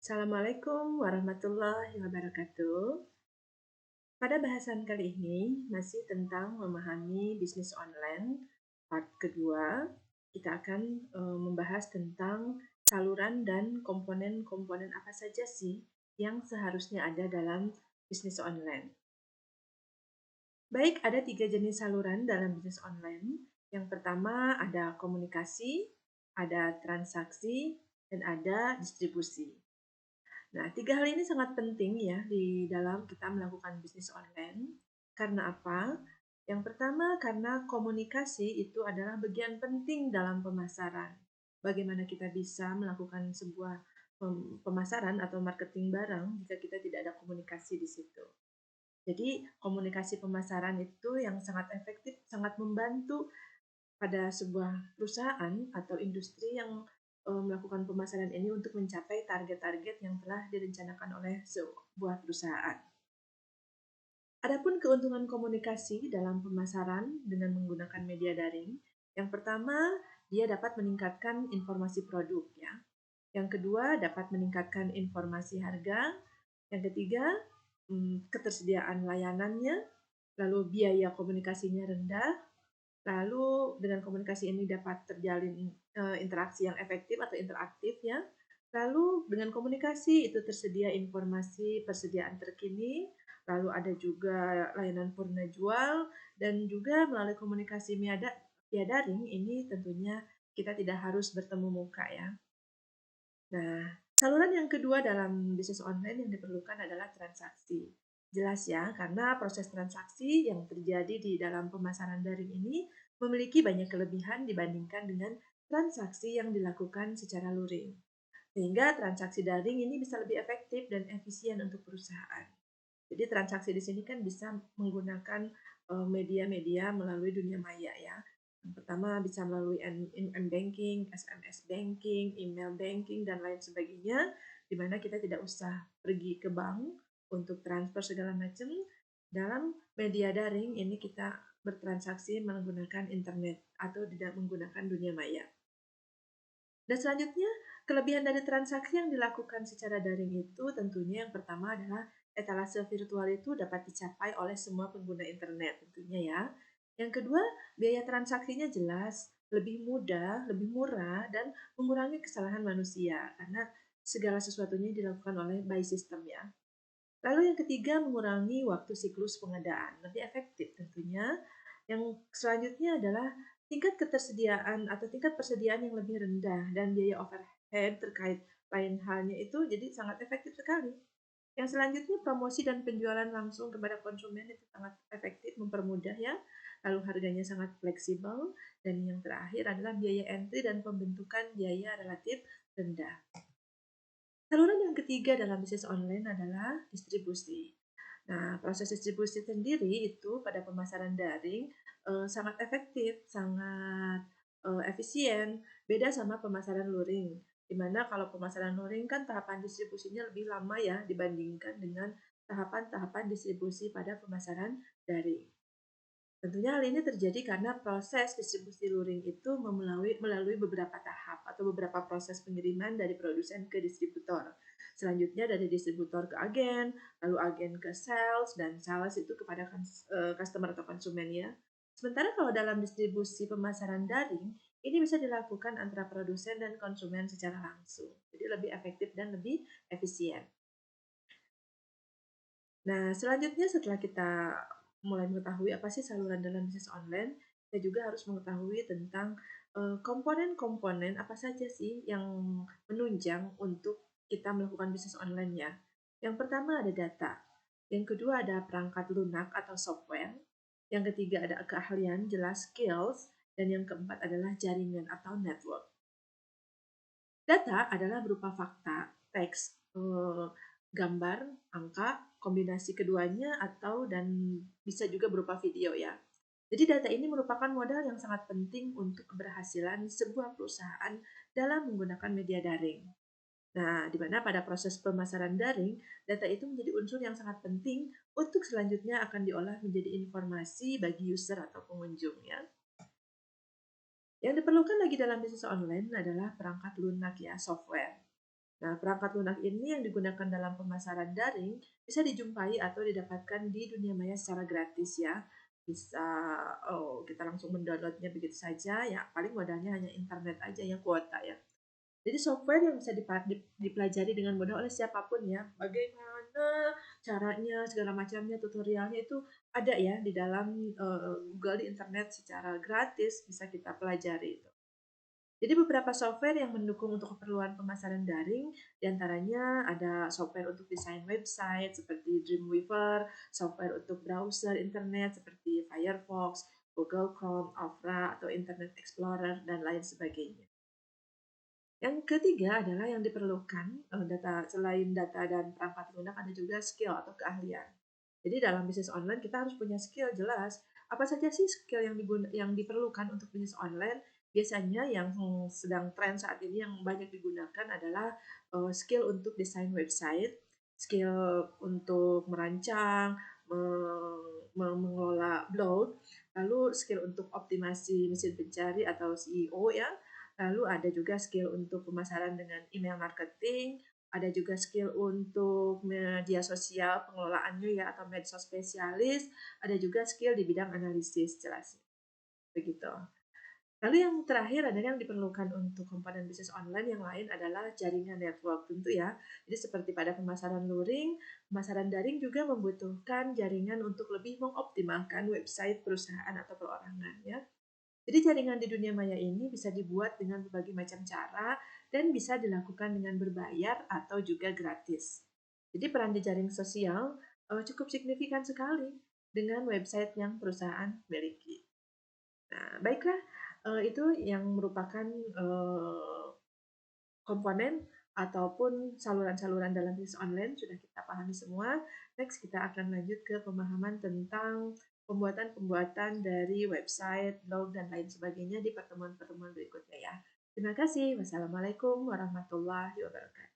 Assalamualaikum warahmatullahi wabarakatuh. Pada bahasan kali ini masih tentang memahami bisnis online. Part kedua, kita akan membahas tentang saluran dan komponen-komponen apa saja sih yang seharusnya ada dalam bisnis online. Baik, ada 3 jenis saluran dalam bisnis online. Yang pertama ada komunikasi, ada transaksi, dan ada distribusi. Nah, 3 hal ini sangat penting ya di dalam kita melakukan bisnis online. Karena apa? Yang pertama, karena komunikasi itu adalah bagian penting dalam pemasaran. Bagaimana kita bisa melakukan sebuah pemasaran atau marketing barang jika kita tidak ada komunikasi di situ. Jadi, komunikasi pemasaran itu yang sangat efektif, sangat membantu pada sebuah perusahaan atau industri yang melakukan pemasaran ini untuk mencapai target-target yang telah direncanakan oleh sebuah perusahaan. Adapun keuntungan komunikasi dalam pemasaran dengan menggunakan media daring, yang pertama, dia dapat meningkatkan informasi produk ya. Yang kedua, dapat meningkatkan informasi harga. Yang ketiga, ketersediaan layanannya, lalu biaya komunikasinya rendah. Lalu dengan komunikasi ini dapat terjalin interaksi yang efektif atau interaktif ya. Lalu dengan komunikasi itu tersedia informasi persediaan terkini, lalu ada juga layanan purna jual, dan juga melalui komunikasi via daring ini tentunya kita tidak harus bertemu muka ya. Nah, saluran yang kedua dalam bisnis online yang diperlukan adalah transaksi. Jelas ya, karena proses transaksi yang terjadi di dalam pemasaran daring ini memiliki banyak kelebihan dibandingkan dengan transaksi yang dilakukan secara luring. Sehingga transaksi daring ini bisa lebih efektif dan efisien untuk perusahaan. Jadi transaksi di sini kan bisa menggunakan media-media melalui dunia maya ya. Yang pertama bisa melalui banking, SMS banking, email banking, dan lain sebagainya, di mana kita tidak usah pergi ke bank untuk transfer segala macam. Dalam media daring ini kita bertransaksi menggunakan internet atau tidak menggunakan dunia maya. Dan selanjutnya, kelebihan dari transaksi yang dilakukan secara daring itu tentunya yang pertama adalah etalase virtual itu dapat dicapai oleh semua pengguna internet tentunya ya. Yang kedua, biaya transaksinya jelas, lebih mudah, lebih murah, dan mengurangi kesalahan manusia karena segala sesuatunya dilakukan oleh by system ya. Lalu yang ketiga, mengurangi waktu siklus pengadaan, lebih efektif tentunya. Yang selanjutnya adalah tingkat ketersediaan atau tingkat persediaan yang lebih rendah dan biaya overhead terkait lain halnya itu jadi sangat efektif sekali. Yang selanjutnya promosi dan penjualan langsung kepada konsumen itu sangat efektif, mempermudah ya. Lalu harganya sangat fleksibel, dan yang terakhir adalah biaya entry dan pembentukan biaya relatif rendah. Saluran yang ketiga dalam bisnis online adalah distribusi. Nah, proses distribusi sendiri itu pada pemasaran daring sangat efektif, sangat efisien, beda sama pemasaran luring. Di mana kalau pemasaran luring kan tahapan distribusinya lebih lama ya dibandingkan dengan tahapan-tahapan distribusi pada pemasaran daring. Tentunya hal ini terjadi karena proses distribusi luring itu melalui beberapa tahap atau beberapa proses pengiriman dari produsen ke distributor. Selanjutnya dari distributor ke agen, lalu agen ke sales, dan sales itu kepada customer atau konsumen ya. Sementara kalau dalam distribusi pemasaran daring, ini bisa dilakukan antara produsen dan konsumen secara langsung. Jadi lebih efektif dan lebih efisien. Nah, selanjutnya setelah kita mulai mengetahui apa sih saluran dalam bisnis online, kita juga harus mengetahui tentang komponen-komponen apa saja sih yang menunjang untuk kita melakukan bisnis online ya. Yang pertama ada data, yang kedua ada perangkat lunak atau software, yang ketiga ada keahlian jelas skills, dan yang keempat adalah jaringan atau network. Data adalah berupa fakta, teks, gambar, angka, kombinasi keduanya dan bisa juga berupa video ya. Jadi data ini merupakan modal yang sangat penting untuk keberhasilan sebuah perusahaan dalam menggunakan media daring. Nah, di mana pada proses pemasaran daring, data itu menjadi unsur yang sangat penting untuk selanjutnya akan diolah menjadi informasi bagi user atau pengunjung ya. Yang diperlukan lagi dalam bisnis online adalah perangkat lunak ya, software. Nah, perangkat lunak ini yang digunakan dalam pemasaran daring bisa dijumpai atau didapatkan di dunia maya secara gratis ya. Bisa kita langsung mendownloadnya begitu saja, ya paling modalnya hanya internet aja ya, kuota ya. Jadi software yang bisa dipelajari dengan mudah oleh siapapun ya. Bagaimana caranya, segala macamnya, tutorialnya itu ada ya di dalam Google, di internet secara gratis bisa kita pelajari itu. Jadi beberapa software yang mendukung untuk keperluan pemasaran daring, diantaranya ada software untuk desain website seperti Dreamweaver, software untuk browser internet seperti Firefox, Google Chrome, Opera, atau Internet Explorer, dan lain sebagainya. Yang ketiga adalah yang diperlukan selain data dan perangkat lunak ada juga skill atau keahlian. Jadi dalam bisnis online kita harus punya skill jelas. Apa saja sih skill yang diperlukan untuk bisnis online? Biasanya yang sedang tren saat ini yang banyak digunakan adalah skill untuk desain website, skill untuk merancang, mengelola blog, lalu skill untuk optimasi mesin pencari atau SEO ya. Lalu ada juga skill untuk pemasaran dengan email marketing, ada juga skill untuk media sosial pengelolaannya ya atau medsos spesialis, ada juga skill di bidang analisis jelas. Begitu. Lalu yang terakhir adalah yang diperlukan untuk komponen bisnis online yang lain adalah jaringan network tentu ya. Jadi seperti pada pemasaran luring, pemasaran daring juga membutuhkan jaringan untuk lebih mengoptimalkan website perusahaan atau perorangan ya. Jadi jaringan di dunia maya ini bisa dibuat dengan berbagai macam cara dan bisa dilakukan dengan berbayar atau juga gratis. Jadi peran jejaring sosial cukup signifikan sekali dengan website yang perusahaan miliki. Nah, baiklah, itu yang merupakan komponen ataupun saluran-saluran dalam bisnis online sudah kita pahami semua. Next kita akan lanjut ke pemahaman tentang pembuatan-pembuatan dari website, blog, dan lain sebagainya di pertemuan-pertemuan berikutnya ya. Terima kasih. Wassalamualaikum warahmatullahi wabarakatuh.